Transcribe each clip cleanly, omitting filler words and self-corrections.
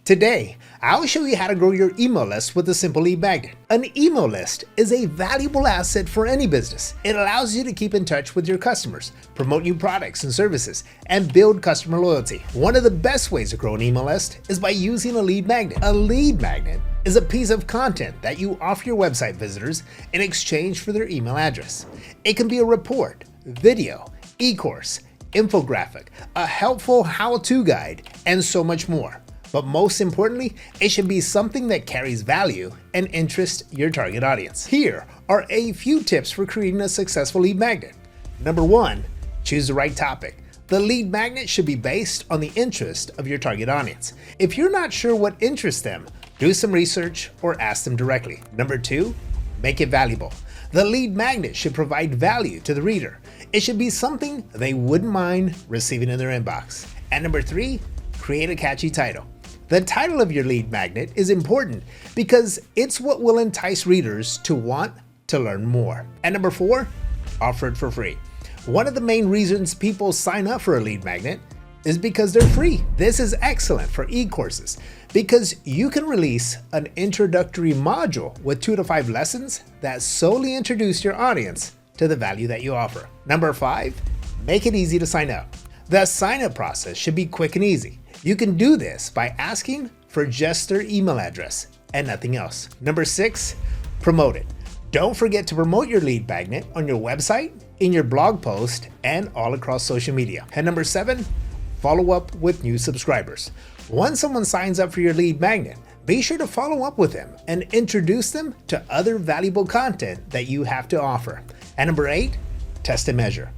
Today, I'll show you how to grow your email list with a simple lead magnet. An email list is a valuable asset for any business. It allows you to keep in touch with your customers, promote new products and services, and build customer loyalty. One of the best ways to grow an email list is by using a lead magnet. A lead magnet is a piece of content that you offer your website visitors in exchange for their email address. It can be a report, video, e-course, infographic, a helpful how-to guide, and so much more. But most importantly, it should be something that carries value and interests your target audience. Here are a few tips for creating a successful lead magnet. Number 1, choose the right topic. The lead magnet should be based on the interest of your target audience. If you're not sure what interests them, do some research or ask them directly. Number 2, make it valuable. The lead magnet should provide value to the reader. It should be something they wouldn't mind receiving in their inbox. And number 3, create a catchy title. The title of your lead magnet is important because it's what will entice readers to want to learn more. And number 4, offer it for free. One of the main reasons people sign up for a lead magnet is because they're free. This is excellent for e-courses because you can release an introductory module with 2 to 5 lessons that solely introduce your audience to the value that you offer. Number 5, make it easy to sign up. The sign-up process should be quick and easy. You can do this by asking for just their email address and nothing else. Number 6, promote it. Don't forget to promote your lead magnet on your website, in your blog post, and all across social media. And number 7, follow up with new subscribers. Once someone signs up for your lead magnet, be sure to follow up with them and introduce them to other valuable content that you have to offer. And number 8, test and measure.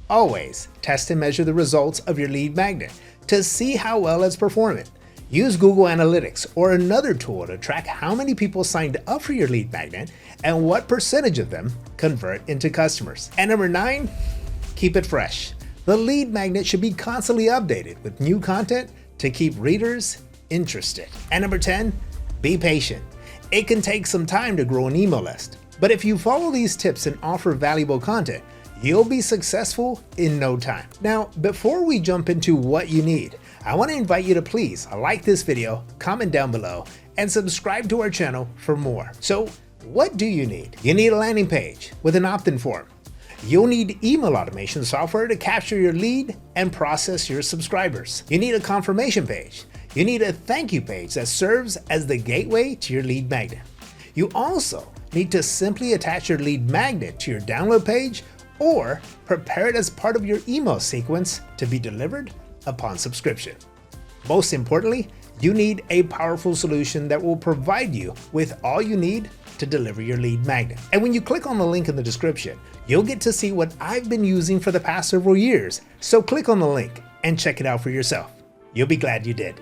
Always test and measure the results of your lead magnet to see how well it's performing. Use Google Analytics or another tool to track how many people signed up for your lead magnet and what percentage of them convert into customers. And number 9, keep it fresh. The lead magnet should be constantly updated with new content to keep readers interested. And number 10, be patient. It can take some time to grow an email list, but if you follow these tips and offer valuable content, you'll be successful in no time. Now, before we jump into what you need, I want to invite you to please like this video, comment down below, and subscribe to our channel for more. So, what do you need? You need a landing page with an opt-in form. You'll need email automation software to capture your lead and process your subscribers. You need a confirmation page. You need a thank you page that serves as the gateway to your lead magnet. You also need to simply attach your lead magnet to your download page or prepare it as part of your email sequence to be delivered upon subscription. Most importantly, you need a powerful solution that will provide you with all you need to deliver your lead magnet. And when you click on the link in the description, you'll get to see what I've been using for the past several years. So click on the link and check it out for yourself. You'll be glad you did.